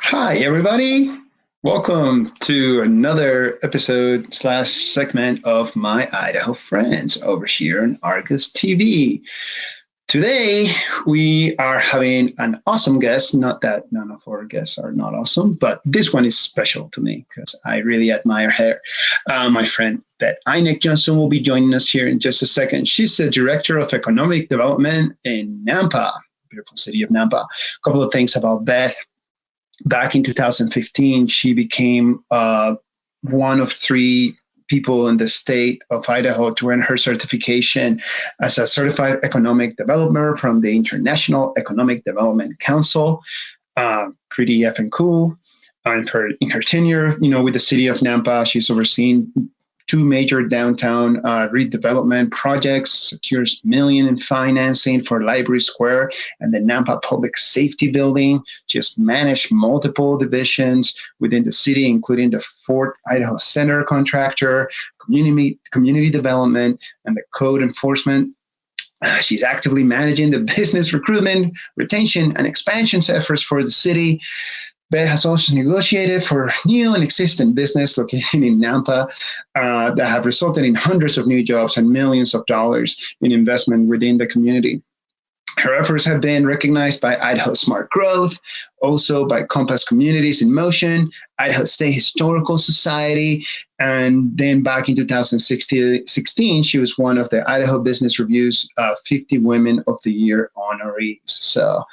Hi, everybody. Welcome to another episode slash segment of my Idaho friends over here on Argus TV. Today, we are having an awesome guest. Not that none of our guests are not awesome, but this one is special to me because I really admire her. My friend Beth Ineck Johnson will be joining us here in just a second. She's the Director of Economic Development in Nampa, beautiful city of Nampa. A couple of things about Beth. Back in 2015, she became one of three people in the state of Idaho to earn her certification as a certified economic developer from the International Economic Development Council. Pretty effing cool. In her tenure, with the city of Nampa, she's overseen two major downtown redevelopment projects, secures million in financing for Library Square and the Nampa Public Safety Building. Just managed multiple divisions within the city, including the Fort Idaho Center contractor, community development, and the code enforcement. She's actively managing the business recruitment, retention, and expansion efforts for the city. Beth has also negotiated for new and existing business located in Nampa that have resulted in hundreds of new jobs and millions of dollars in investment within the community. Her efforts have been recognized by Idaho Smart Growth, also by Compass Communities in Motion, Idaho State Historical Society, and then back in 2016, she was one of the Idaho Business Review's 50 Women of the Year honorees. So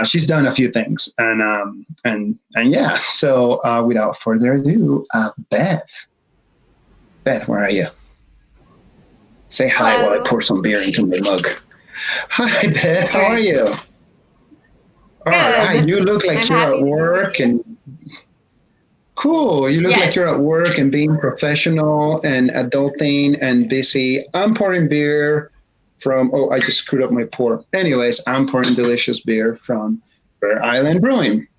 she's done a few things, and yeah. So without further ado, Beth, where are you? Say hi. Hello. While I pour some beer into my mug. Hi, Beth. How are you? All right. You look like you're at work and cool. You look like you're at work and being professional and adulting and busy. I'm pouring beer from, I just screwed up my pour. Anyways, I'm pouring delicious beer from Bear Island Brewing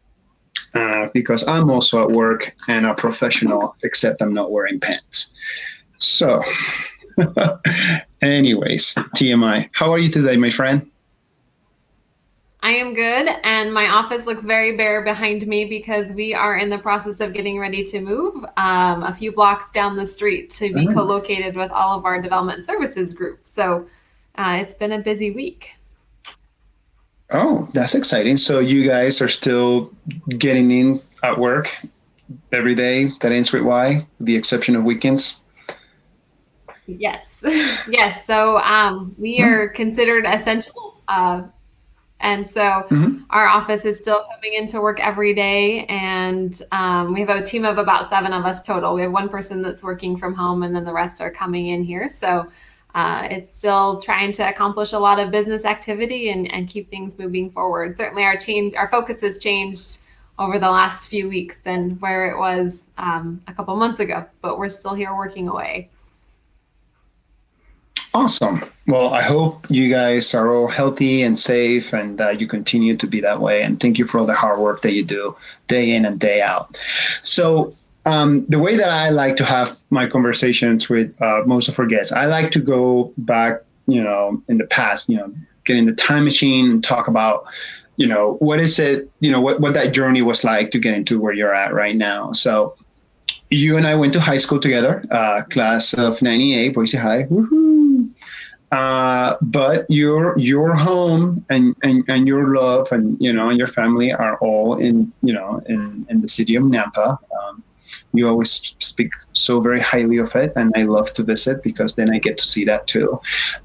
because I'm also at work and a professional, except I'm not wearing pants. So anyways, TMI. How are you today, my friend? I am good, and my office looks very bare behind me because we are in the process of getting ready to move a few blocks down the street to be co-located with all of our development services group. So it's been a busy week. Oh, that's exciting. So you guys are still getting in at work every day that ends with Y, with the exception of weekends? Yes. Yes. So we are considered essential. And so our office is still coming into work every day. And we have a team of about 7 of us total. We have one person that's working from home, and then the rest are coming in here. So it's still trying to accomplish a lot of business activity and keep things moving forward. Certainly our focus has changed over the last few weeks than where it was a couple months ago, but we're still here working away. Awesome. Well, I hope you guys are all healthy and safe and that you continue to be that way. And thank you for all the hard work that you do day in and day out. So the way that I like to have my conversations with most of our guests, I like to go back, in the past, get in the time machine and talk about, what is it, what that journey was like to get into where you're at right now. So you and I went to high school together, class of 98, Boise High. Woohoo! But your home and your love and and your family are all in the city of Nampa. You always speak so very highly of it, and I love to visit because then I get to see that too.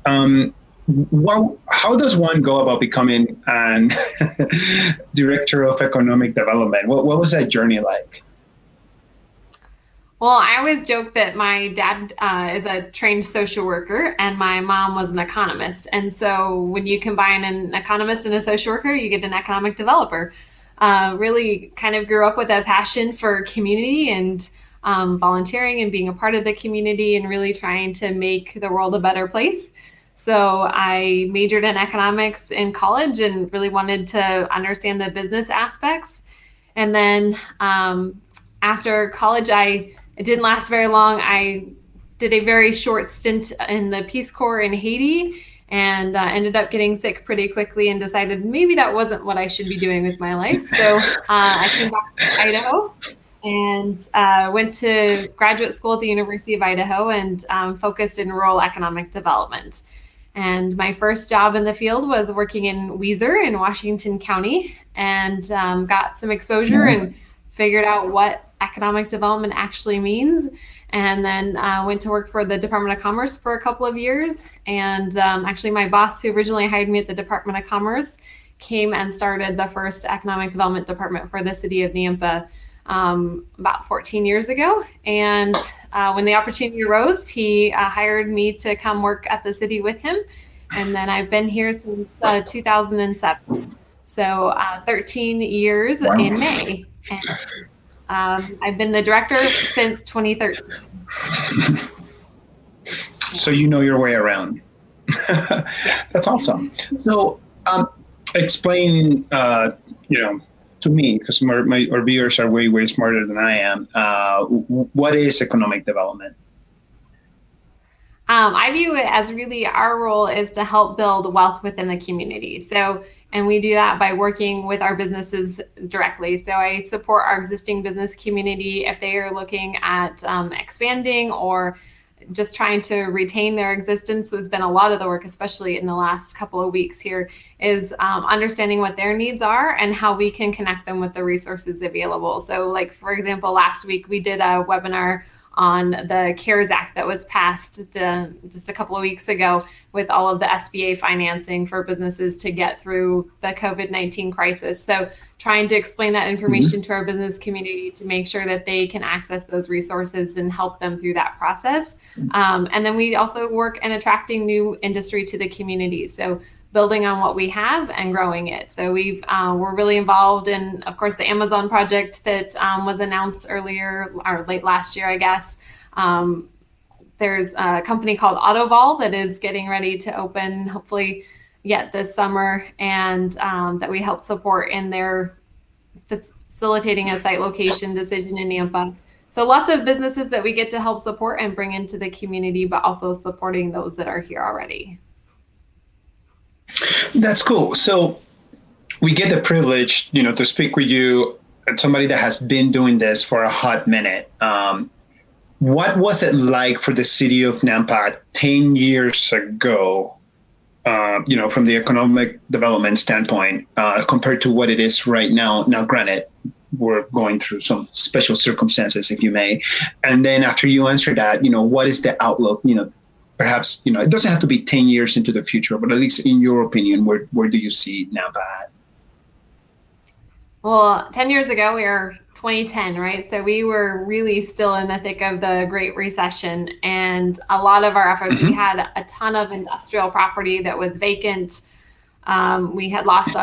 How does one go about becoming an director of economic development? What was that journey like? Well, I always joke that my dad is a trained social worker and my mom was an economist. And so when you combine an economist and a social worker, you get an economic developer. Really kind of grew up with a passion for community and volunteering and being a part of the community and really trying to make the world a better place. So I majored in economics in college and really wanted to understand the business aspects. And then after college, it didn't last very long. I did a very short stint in the Peace Corps in Haiti and ended up getting sick pretty quickly and decided maybe that wasn't what I should be doing with my life. So I came back to Idaho and went to graduate school at the University of Idaho and focused in rural economic development. And my first job in the field was working in Weiser in Washington County, and got some exposure and figured out what economic development actually means. And then went to work for the Department of Commerce for a couple of years. And actually, my boss, who originally hired me at the Department of Commerce, came and started the first economic development department for the city of Nampa about 14 years ago. And when the opportunity arose, he hired me to come work at the city with him. And then I've been here since 2007. So 13 years in May. And I've been the director since 2013. So you know your way around. Yes. That's awesome. So explain, to me, because our viewers are way smarter than I am. What is economic development? I view it as really our role is to help build wealth within the community. And we do that by working with our businesses directly. So I support our existing business community if they are looking at expanding or just trying to retain their existence. Has been a lot of the work, especially in the last couple of weeks here, is understanding what their needs are and how we can connect them with the resources available. So like, for example, last week we did a webinar on the CARES Act that was passed just a couple of weeks ago with all of the SBA financing for businesses to get through the COVID-19 crisis. So trying to explain that information to our business community to make sure that they can access those resources and help them through that process. And then we also work in attracting new industry to the community. So building on what we have and growing it. So we're really involved in, of course, the Amazon project that was announced earlier or late last year, I guess. There's a company called Autovol that is getting ready to open, hopefully yet this summer, and that we help support in their facilitating a site location decision in Nampa. So lots of businesses that we get to help support and bring into the community, but also supporting those that are here already. That's cool. So we get the privilege, to speak with you, somebody that has been doing this for a hot minute. What was it like for the city of Nampa 10 years ago, from the economic development standpoint, compared to what it is right now? Now, granted, we're going through some special circumstances, if you may. And then after you answer that, what is the outlook? Perhaps, it doesn't have to be 10 years into the future, but at least in your opinion, where do you see Nampa at? Well, 10 years ago, we were 2010, right? So we were really still in the thick of the Great Recession. And a lot of our efforts, we had a ton of industrial property that was vacant. We had lost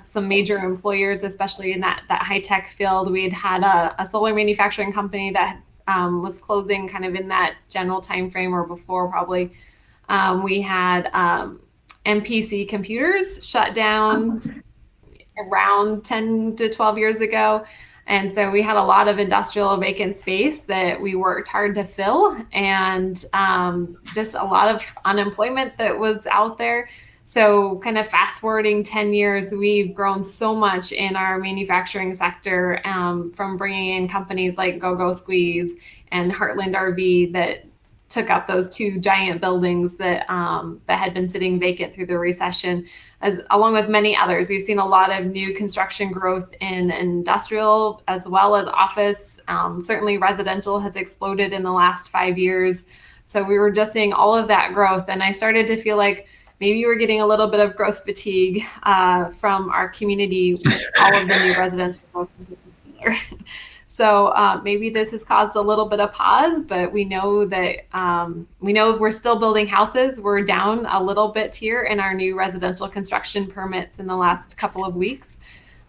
some major employers, especially in that high-tech field. We had a solar manufacturing company that was closing kind of in that general time frame or before probably. We had MPC computers shut down around 10 to 12 years ago. And so we had a lot of industrial vacant space that we worked hard to fill, and just a lot of unemployment that was out there. So kind of fast forwarding 10 years, we've grown so much in our manufacturing sector, from bringing in companies like Go Squeeze and Heartland RV that took up those two giant buildings that had been sitting vacant through the recession, along with many others. We've seen a lot of new construction growth in industrial as well as office. Certainly residential has exploded in the last 5 years. So we were just seeing all of that growth. And I started to feel like maybe we're getting a little bit of growth fatigue from our community with all of the new residential growth in particular. So maybe this has caused a little bit of pause, but we know that we're still building houses. We're down a little bit here in our new residential construction permits in the last couple of weeks.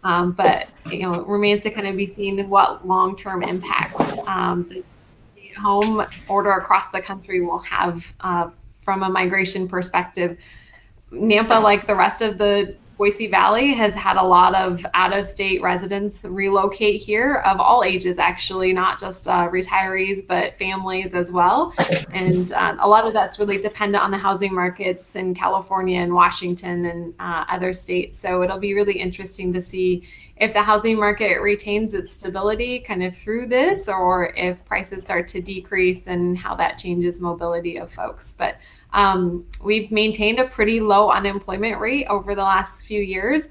But it remains to kind of be seen what long-term impact this home order across the country will have from a migration perspective. Nampa, like the rest of the Boise Valley has had a lot of out-of-state residents relocate here of all ages, actually, not just retirees, but families as well. And a lot of that's really dependent on the housing markets in California and Washington and other states. So it'll be really interesting to see if the housing market retains its stability kind of through this, or if prices start to decrease and how that changes mobility of folks. But we've maintained a pretty low unemployment rate over the last few years.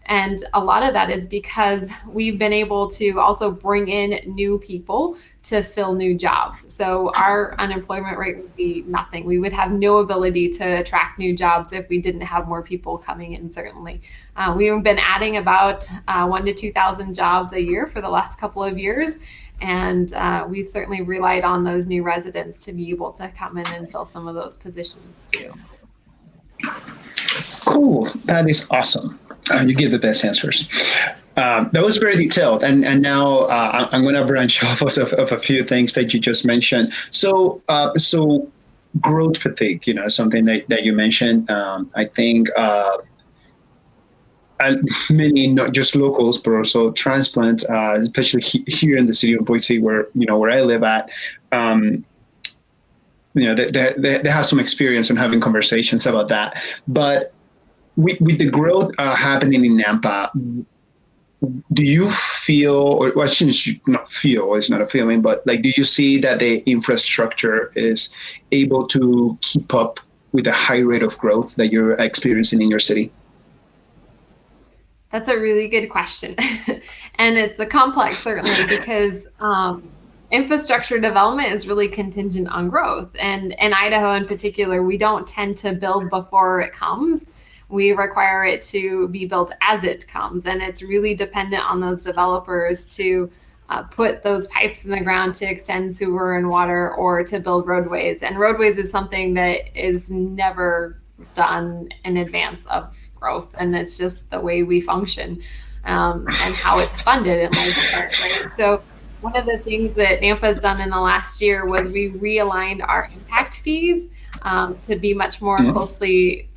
And a lot of that is because we've been able to also bring in new people to fill new jobs. So our unemployment rate would be nothing. We would have no ability to attract new jobs if we didn't have more people coming in, certainly. We've been adding about 1,000 to 2,000 jobs a year for the last couple of years. And we've certainly relied on those new residents to be able to come in and fill some of those positions too. Cool. That is awesome. You give the best answers. That was very detailed. And now I'm going to branch off of a few things that you just mentioned. So growth fatigue, something that you mentioned. I think many, not just locals, but also transplants, especially here in the city of Boise, where I live at, they have some experience in having conversations about that. But with the growth happening in Nampa, do you feel, or well, not feel, it's not a feeling, but like, do you see that the infrastructure is able to keep up with the high rate of growth that you're experiencing in your city? That's a really good question. And it's a complex, certainly, because infrastructure development is really contingent on growth. And in Idaho in particular, we don't tend to build before it comes. We require it to be built as it comes. And it's really dependent on those developers to put those pipes in the ground to extend sewer and water, or to build roadways. And roadways is something that is never done in advance of growth. And it's just the way we function and how it's funded in large part, right? So one of the things that Nampa has done in the last year was we realigned our impact fees to be much more closely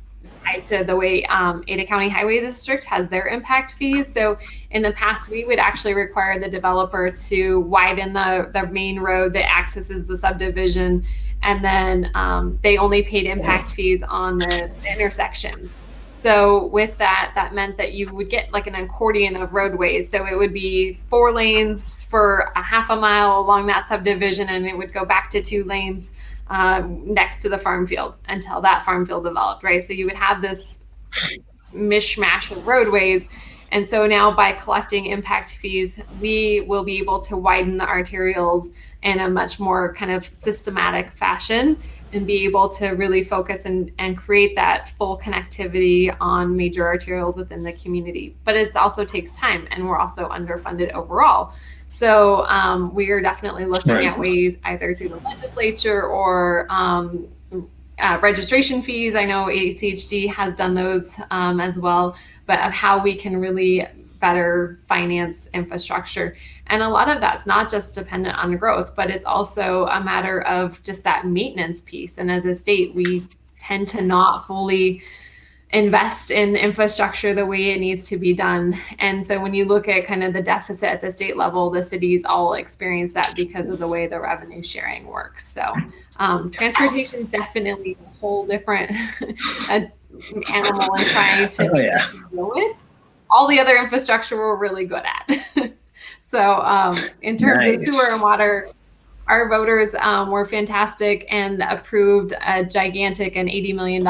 tied to the way Ada County Highway District has their impact fees. So in the past, we would actually require the developer to widen the main road that accesses the subdivision, and then they only paid impact fees on the intersection. So with that, that meant that you would get like an accordion of roadways. So it would be 4 lanes for a half a mile along that subdivision, and it would go back to 2 lanes next to the farm field until that farm field developed, right? So you would have this mishmash of roadways. And so now by collecting impact fees, we will be able to widen the arterials in a much more kind of systematic fashion, and be able to really focus and create that full connectivity on major arterials within the community. But it also takes time, and we're also underfunded overall. So we are definitely looking at ways, either through the legislature or registration fees. I know ACHD has done those as well, but of how we can really better finance infrastructure. And a lot of that's not just dependent on growth, but it's also a matter of just that maintenance piece. And as a state, we tend to not fully invest in infrastructure the way it needs to be done. And so when you look at kind of the deficit at the state level, the cities all experience that because of the way the revenue sharing works. So transportation is definitely a whole different animal in trying to deal with. All the other infrastructure we're really good at. So in terms of sewer and water, our voters were fantastic and approved a gigantic and $80 million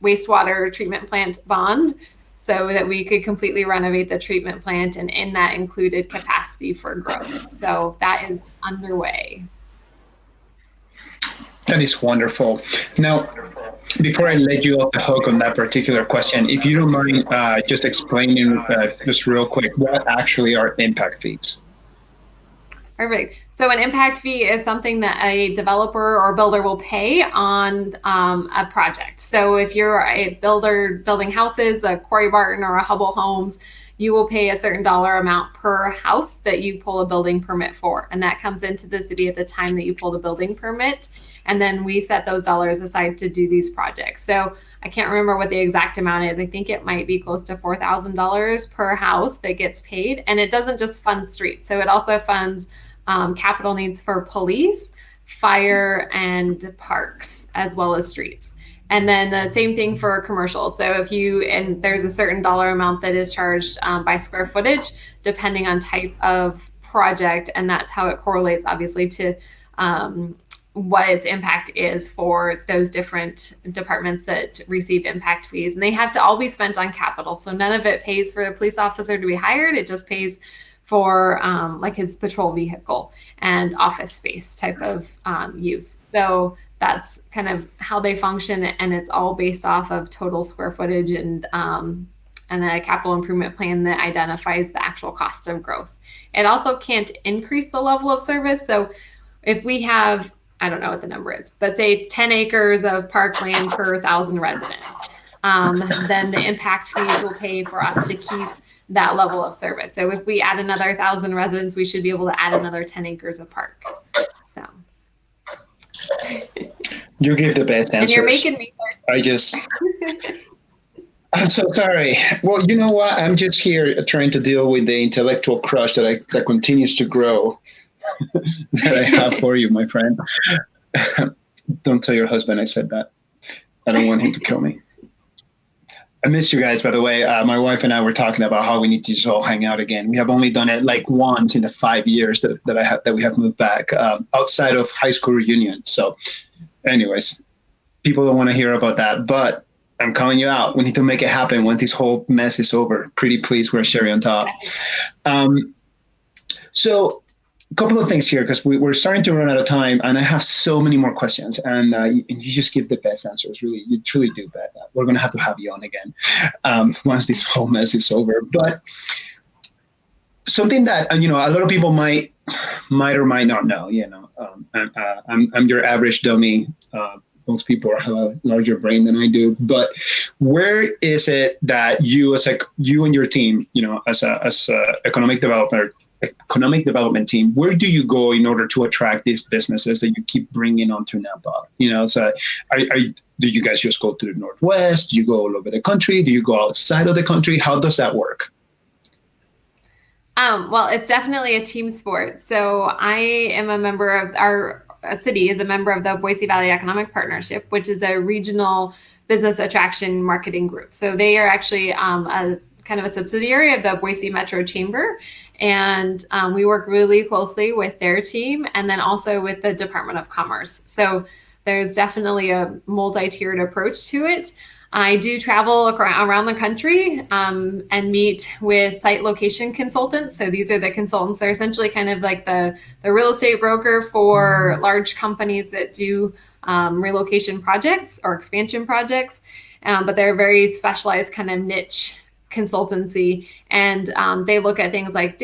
wastewater treatment plant bond, so that we could completely renovate the treatment plant, and in that included capacity for growth. So that is underway. That is wonderful. Now, before I let you off the hook on that particular question, if you don't mind just explaining just real quick, what actually are impact fees? Perfect. So an impact fee is something that a developer or builder will pay on a project. So if you're a builder building houses, a Quarry Barton or a Hubble Homes, you will pay a certain dollar amount per house that you pull a building permit for. And that comes into the city at the time that you pull the building permit. And then we set those dollars aside to do these projects. So I can't remember what the exact amount is. I think it might be close to $4,000 per house that gets paid. And it doesn't just fund streets. So it also funds capital needs for police, fire, and parks, as well as streets. And then the same thing for commercial. So there's a certain dollar amount that is charged by square footage, depending on type of project. And that's how it correlates, obviously, to what its impact is for those different departments that receive impact fees. And they have to all be spent on capital. So none of it pays for the police officer to be hired. It just pays for like his patrol vehicle and office space type of use. So that's kind of how they function, and it's all based off of total square footage and a capital improvement plan that identifies the actual cost of growth. It also can't increase the level of service. So if we have, I don't know what the number is, but say 10 acres of parkland per 1,000 residents, then the impact fees will pay for us to keep that level of service. So if we add another 1,000 residents, we should be able to add another 10 acres of park. So. You give the best answers. And you're making me thirsty. I'm so sorry. Well, you know what? I'm just here trying to deal with the intellectual crush that continues to grow that I have for you, my friend. Don't tell your husband I said that. I don't want him to kill me. I missed you guys, by the way. My wife and I were talking about how we need to just all hang out again. We have only done it like once in the 5 years that we have moved back outside of high school reunion. So anyways, people don't want to hear about that, but I'm calling you out. We need to make it happen when this whole mess is over. Pretty please, we're cherry on top. So a couple of things here, because we're starting to run out of time, and I have so many more questions, and you just give the best answers. Really, you truly do, Beth. We're going to have you on again once this whole mess is over. But something that a lot of people might or might not know. I'm your average dummy. Most people have a larger brain than I do. But where is it that you and your team, as a economic development team, where do you go in order to attract these businesses that you keep bringing onto Nampa? So do you guys just go to the Northwest? Do you go all over the country? Do you go outside of the country? How does that work? Well, it's definitely a team sport. So I am a member of our city is a member of the Boise Valley Economic Partnership, which is a regional business attraction marketing group. So they are actually a kind of a subsidiary of the Boise Metro Chamber. And we work really closely with their team and then also with the Department of Commerce. So there's definitely a multi-tiered approach to it. I do travel around the country and meet with site location consultants. So these are the consultants. They're essentially kind of like the real estate broker for large companies that do relocation projects or expansion projects. But they're very specialized kind of niche consultancy, and they look at things like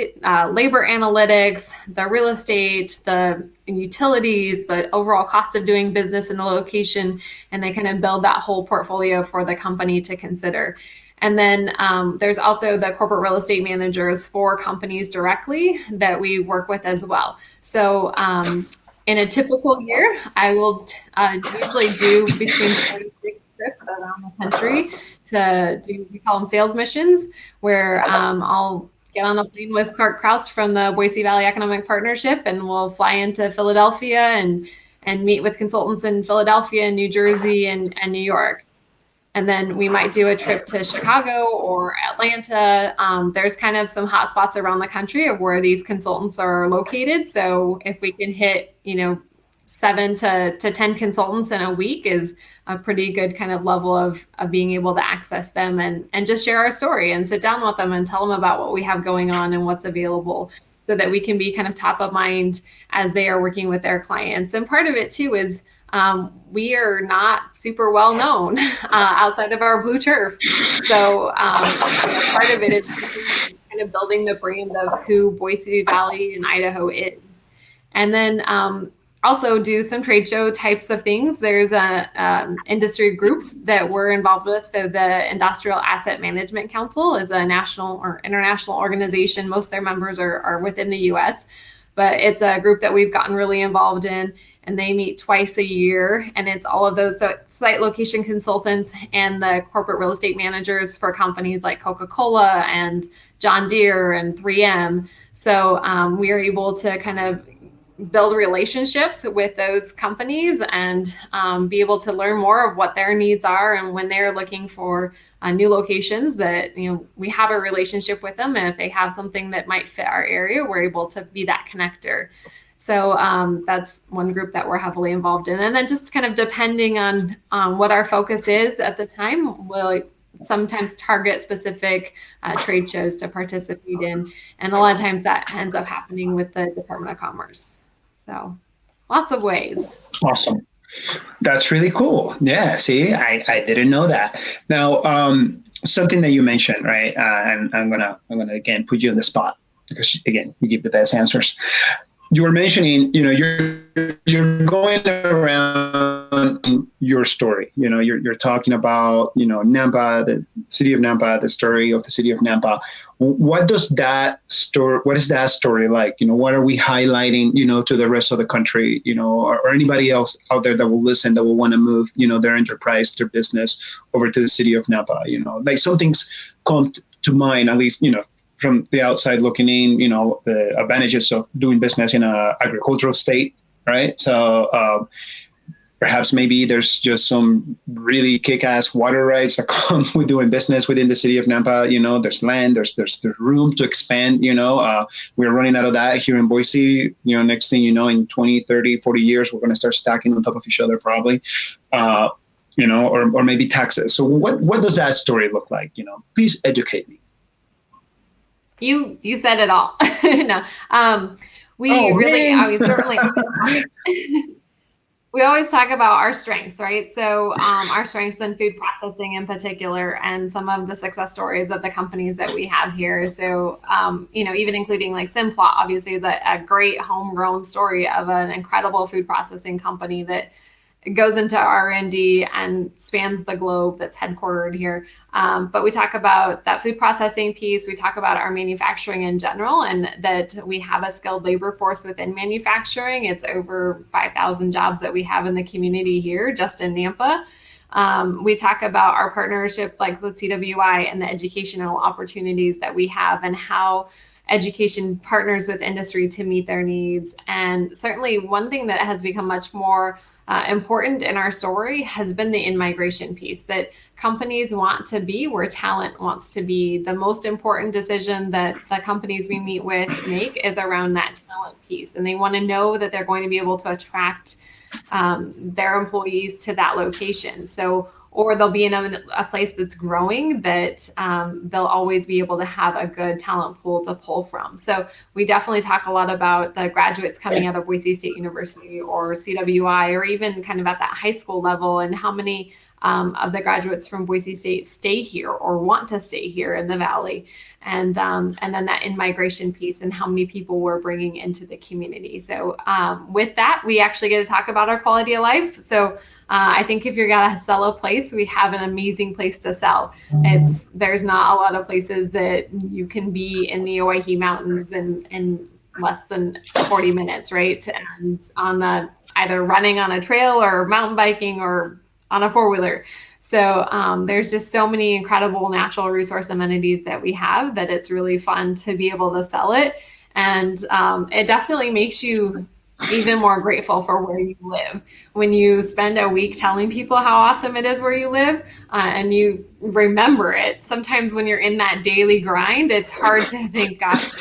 labor analytics, the real estate, the utilities, the overall cost of doing business in the location, and they kind of build that whole portfolio for the company to consider. And then there's also the corporate real estate managers for companies directly that we work with as well. So in a typical year, I will usually do between 46 trips around the country to do, we call them sales missions, where I'll get on a plane with Clark Krause from the Boise Valley Economic Partnership, and we'll fly into Philadelphia and meet with consultants in Philadelphia and New Jersey and New York. And then we might do a trip to Chicago or Atlanta. There's kind of some hot spots around the country of where these consultants are located. So if we can hit, 7 to 10 consultants in a week is a pretty good kind of level of being able to access them and just share our story and sit down with them and tell them about what we have going on and what's available, so that we can be kind of top of mind as they are working with their clients. And part of it too is we are not super well known outside of our blue turf. So part of it is kind of building the brand of who Boise Valley and Idaho is. And then also do some trade show types of things. There's industry groups that we're involved with. So the Industrial Asset Management Council is a national or international organization. Most of their members are within the U.S., but it's a group that we've gotten really involved in, and they meet twice a year, and it's all of those site location consultants and the corporate real estate managers for companies like Coca-Cola and John Deere and 3M. So we are able to kind of build relationships with those companies and be able to learn more of what their needs are, and when they're looking for new locations, that we have a relationship with them, and if they have something that might fit our area, we're able to be that connector. So that's one group that we're heavily involved in. And then just kind of depending on what our focus is at the time, we'll sometimes target specific trade shows to participate in. And a lot of times that ends up happening with the Department of Commerce. So lots of ways. Awesome. That's really cool. Yeah. See, I didn't know that. Now, something that you mentioned, right? And I'm gonna again put you on the spot because again, you give the best answers. You were mentioning, you're going around your story. You're talking about, Nampa, the city of Nampa, the story of the city of Nampa. What is that story like? What are we highlighting, to the rest of the country, or anybody else out there that will listen, that will want to move, their enterprise, their business over to the city of Nampa? Like some things come to mind, at least, from the outside looking in, the advantages of doing business in an agricultural state, right? So perhaps maybe there's just some really kick-ass water rights that come with doing business within the city of Nampa. There's land, there's room to expand. We're running out of that here in Boise. Next thing you know, in 20, 30, 40 years, we're going to start stacking on top of each other probably. Or maybe taxes. So what does that story look like? Please educate me. You said it all. No, certainly, we always talk about our strengths, right? So our strengths in food processing in particular, and some of the success stories of the companies that we have here. So, even including like Simplot, obviously is a great homegrown story of an incredible food processing company that goes into R&D and spans the globe, that's headquartered here. But we talk about that food processing piece. We talk about our manufacturing in general, and that we have a skilled labor force within manufacturing. It's over 5,000 jobs that we have in the community here, just in Nampa. We talk about our partnerships like with CWI and the educational opportunities that we have, and how education partners with industry to meet their needs. And certainly one thing that has become much more important in our story has been the in-migration piece, that companies want to be where talent wants to be. The most important decision that the companies we meet with make is around that talent piece. And they want to know that they're going to be able to attract their employees to that location. So, or they'll be in a place that's growing, that they'll always be able to have a good talent pool to pull from. So we definitely talk a lot about the graduates coming out of Boise State University or CWI, or even kind of at that high school level, and how many of the graduates from Boise State stay here or want to stay here in the Valley. And then that in-migration piece, and how many people we're bringing into the community. So with that, we actually get to talk about our quality of life. So I think if you're gonna sell a place, we have an amazing place to sell. There's not a lot of places that you can be in the Oahe Mountains in less than 40 minutes, right? And on either running on a trail or mountain biking or on a four-wheeler. So there's just so many incredible natural resource amenities that we have, that it's really fun to be able to sell it. And it definitely makes you even more grateful for where you live. When you spend a week telling people how awesome it is where you live, and you remember it, sometimes when you're in that daily grind, it's hard to think, gosh,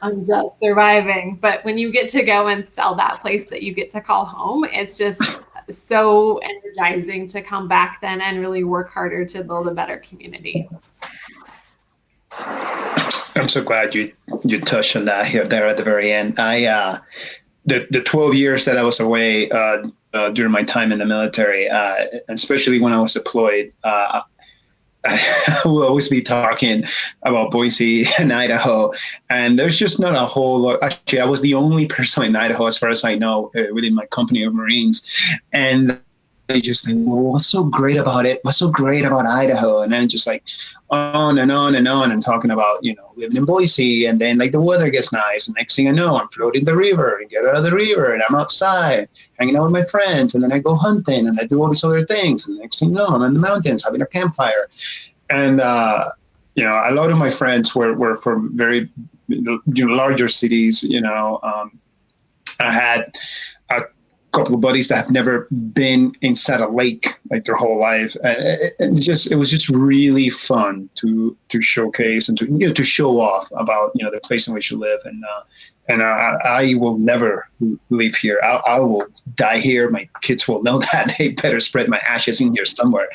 I'm just surviving. But when you get to go and sell that place that you get to call home, it's just so energizing to come back then and really work harder to build a better community. I'm so glad you touched on that here there at the very end. The 12 years that I was away during my time in the military, especially when I was deployed, I will always be talking about Boise and Idaho, and there's just not a whole lot. Actually, I was the only person in Idaho, as far as I know, within my company of Marines, and just like, well, what's so great about it? What's so great about Idaho? And then just like on and on and on and talking about, living in Boise, and then like the weather gets nice. And next thing I know, I'm floating the river and get out of the river and I'm outside hanging out with my friends. And then I go hunting and I do all these other things. And next thing you know, I'm in the mountains having a campfire. And, a lot of my friends were from very larger cities. I had a couple of buddies that have never been inside a lake like their whole life, and it was just really fun to showcase and to show off about the place in which you live. And I will never leave here. I will die here. My kids will know that. They better spread my ashes in here somewhere.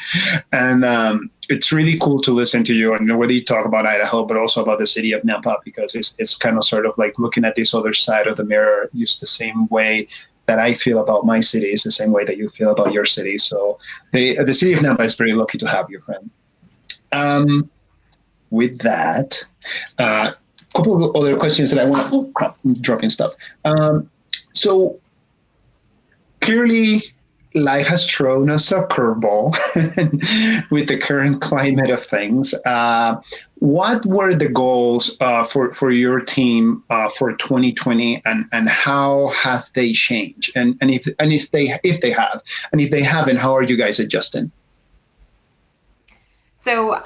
And it's really cool to listen to you, and whether you talk about Idaho, but also about the city of Nampa, because it's kind of sort of like looking at this other side of the mirror, just the same way that I feel about my city is the same way that you feel about your city. So the city of Nampa is very lucky to have you, friend. With that, couple of other questions that I want to, I'm dropping stuff. So clearly life has thrown us a curveball with the current climate of things. What were the goals for your team for 2020, and how have they changed? And if they have, and if they haven't, how are you guys adjusting? So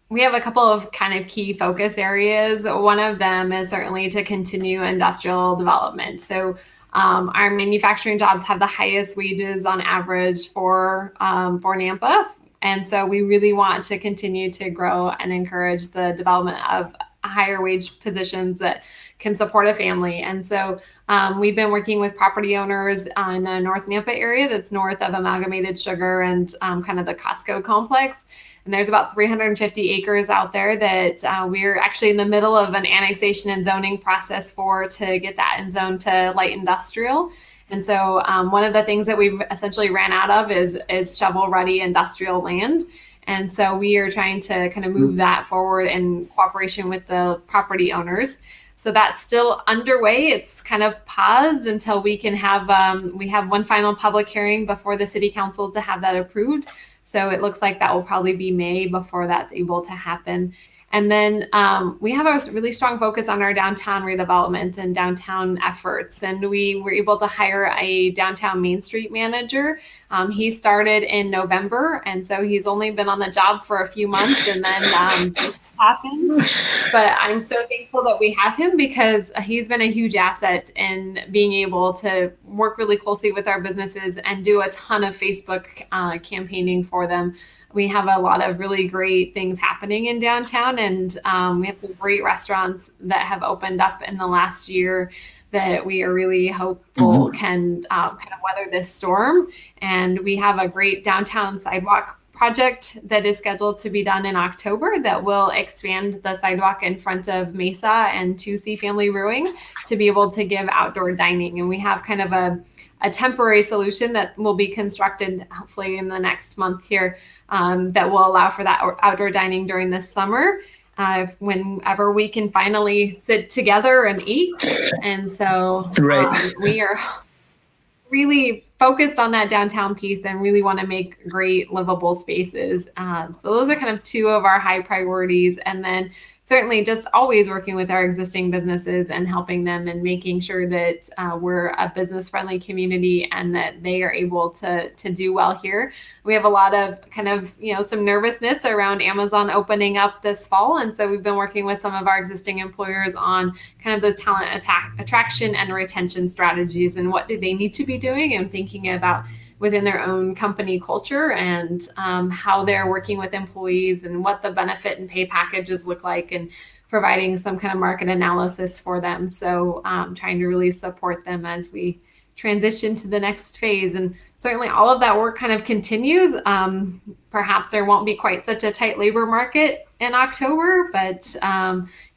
we have a couple of kind of key focus areas. One of them is certainly to continue industrial development. So our manufacturing jobs have the highest wages on average for Nampa. And so we really want to continue to grow and encourage the development of higher wage positions that can support a family. And so we've been working with property owners in the North Nampa area that's north of Amalgamated Sugar and kind of the Costco complex. And there's about 350 acres out there that we're actually in the middle of an annexation and zoning process to get that in zone to light industrial. And so one of the things that we've essentially ran out of is shovel-ready industrial land. And so we are trying to kind of move that forward in cooperation with the property owners. So that's still underway. It's kind of paused until we can have we have one final public hearing before the city council to have that approved. So it looks like that will probably be May before that's able to happen. And then we have a really strong focus on our downtown redevelopment and downtown efforts. And we were able to hire a downtown Main Street manager. He started in November, and so he's only been on the job for a few months, and then happened. But I'm so thankful that we have him, because he's been a huge asset in being able to work really closely with our businesses and do a ton of Facebook campaigning for them. We have a lot of really great things happening in downtown, and we have some great restaurants that have opened up in the last year that we are really hopeful can kind of weather this storm. And we have a great downtown sidewalk project that is scheduled to be done in October that will expand the sidewalk in front of Mesa and 2C Family Brewing to be able to give outdoor dining. And we have kind of a temporary solution that will be constructed hopefully in the next month here that will allow for that outdoor dining during this summer whenever we can finally sit together and eat. And so we are really focused on that downtown piece and really want to make great livable spaces. So those are kind of two of our high priorities. And then certainly just always working with our existing businesses and helping them and making sure that we're a business friendly community and that they are able to do well here. We have a lot of kind of, some nervousness around Amazon opening up this fall. And so we've been working with some of our existing employers on kind of those talent attraction and retention strategies and what do they need to be doing, and thinking about within their own company culture and how they're working with employees and what the benefit and pay packages look like, and providing some kind of market analysis for them. So trying to really support them as we transition to the next phase. And certainly all of that work kind of continues. Perhaps there won't be quite such a tight labor market in October, but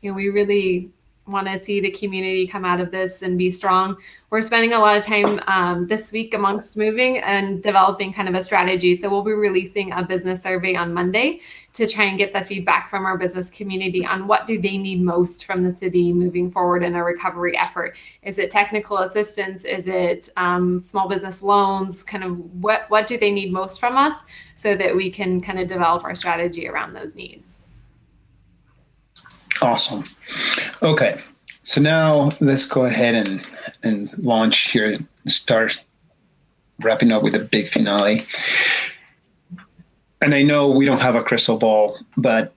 we really to see the community come out of this and be strong. We're spending a lot of time this week amongst moving and developing kind of a strategy. So we'll be releasing a business survey on Monday to try and get the feedback from our business community on what do they need most from the city moving forward in a recovery effort. Is it technical assistance? Is it small business loans? Kind of what do they need most from us so that we can kind of develop our strategy around those needs. Awesome. Okay. So now let's go ahead and launch here, start wrapping up with a big finale. And I know we don't have a crystal ball, but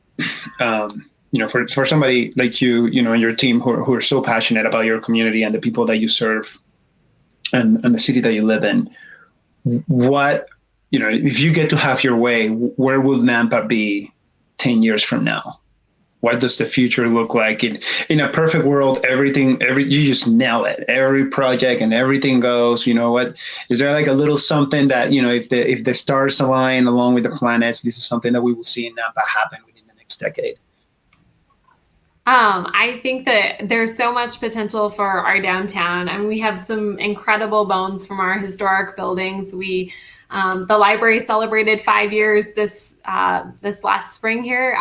for somebody like you, and your team who are so passionate about your community and the people that you serve and the city that you live in, what, if you get to have your way, where will Nampa be 10 years from now? What does the future look like? In a perfect world, you just nail it. Every project and everything goes, what, is there like a little something that, if the stars align along with the planets, this is something that we will see in Nampa happen within the next decade? I think that there's so much potential for our downtown. I mean, we have some incredible bones from our historic buildings. The library celebrated 5 years this last spring here,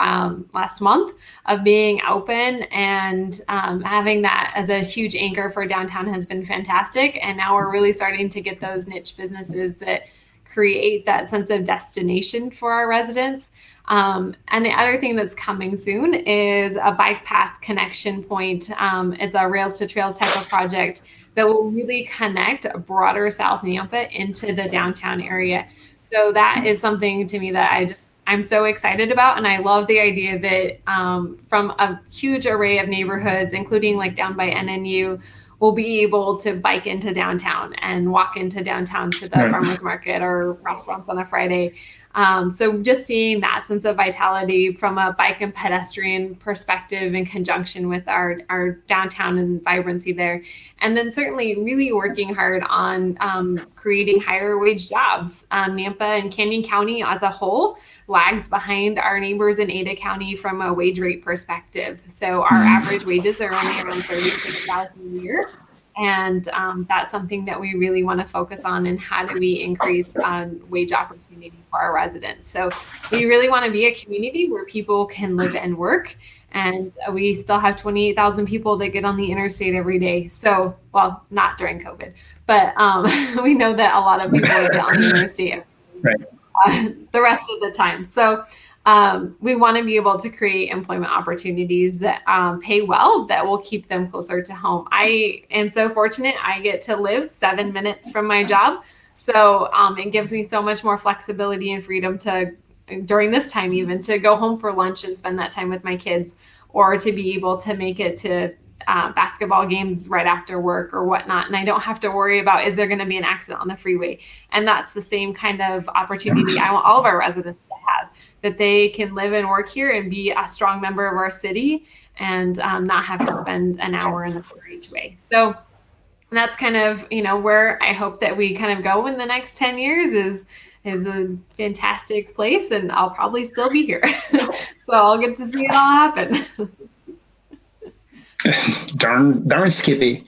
last month, of being open, and having that as a huge anchor for downtown has been fantastic. And now we're really starting to get those niche businesses that create that sense of destination for our residents. And the other thing that's coming soon is a bike path connection point. It's a Rails to Trails type of project that will really connect broader South Nampa into the downtown area. So that is something to me that I'm so excited about. And I love the idea that from a huge array of neighborhoods, including like down by NNU, we'll be able to bike into downtown and walk into downtown to the farmers market or restaurants on a Friday. So just seeing that sense of vitality from a bike and pedestrian perspective in conjunction with our downtown and vibrancy there. And then certainly really working hard on creating higher wage jobs. Nampa and Canyon County as a whole lags behind our neighbors in Ada County from a wage rate perspective. So our average wages are only around $36,000 a year. And that's something that we really want to focus on, and how do we increase wage opportunity for our residents. So we really want to be a community where people can live and work. And we still have 28,000 people that get on the interstate every day. So, well, not during COVID, but we know that a lot of people get on the interstate the rest of the time. So we want to be able to create employment opportunities that pay well, that will keep them closer to home. I am so fortunate. I get to live 7 minutes from my job. So it gives me so much more flexibility and freedom to, during this time even, to go home for lunch and spend that time with my kids, or to be able to make it to basketball games right after work or whatnot. And I don't have to worry about, is there going to be an accident on the freeway? And that's the same kind of opportunity I want all of our residents to have, that they can live and work here and be a strong member of our city, and not have to spend an hour in the car each way. So that's kind of, where I hope that we kind of go in the next 10 years is a fantastic place, and I'll probably still be here. So I'll get to see it all happen. Darn Skippy.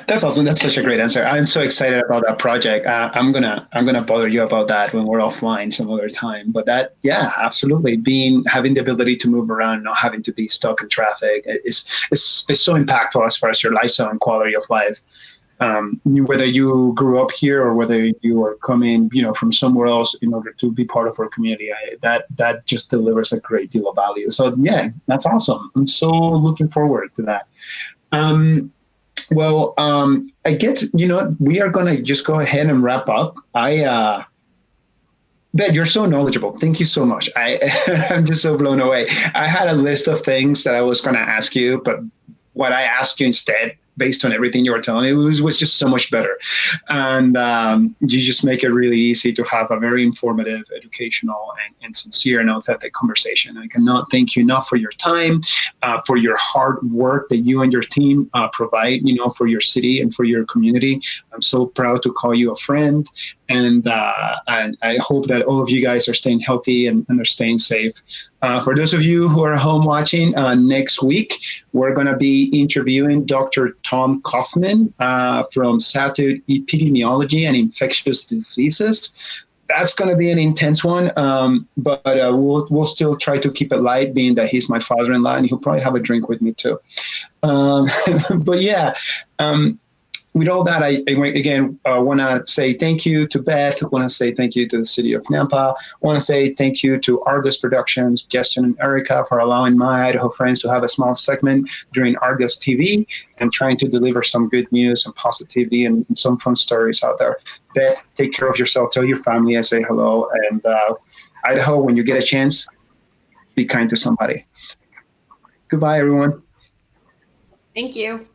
That's awesome. That's such a great answer. I'm so excited about that project. I'm gonna bother you about that when we're offline some other time. But that, yeah, absolutely. Having the ability to move around, not having to be stuck in traffic is so impactful as far as your lifestyle and quality of life. Whether you grew up here or whether you are coming, from somewhere else in order to be part of our community, that just delivers a great deal of value. So yeah, that's awesome. I'm so looking forward to that. I guess, we are going to just go ahead and wrap up. Beth, you're so knowledgeable. Thank you so much. I'm just so blown away. I had a list of things that I was going to ask you, but what I asked you instead, based on everything you were telling me, was just so much better. And you just make it really easy to have a very informative, educational educational and sincere and authentic conversation. I cannot thank you enough for your time, for your hard work that you and your team provide, for your city and for your community. I'm so proud to call you a friend, and I hope that all of you guys are staying healthy and are staying safe. For those of you who are home watching, next week, we're going to be interviewing Dr. Tom Kaufman from Satud Epidemiology and Infectious Diseases. That's going to be an intense one, but we'll still try to keep it light, being that he's my father-in-law, and he'll probably have a drink with me too. But yeah, with all that, I again want to say thank you to Beth. I want to say thank you to the city of Nampa. I want to say thank you to Argus Productions, Justin and Erica, for allowing my Idaho friends to have a small segment during Argus TV and trying to deliver some good news and positivity and some fun stories out there. Beth, take care of yourself. Tell your family I say hello. And Idaho, when you get a chance, be kind to somebody. Goodbye, everyone. Thank you.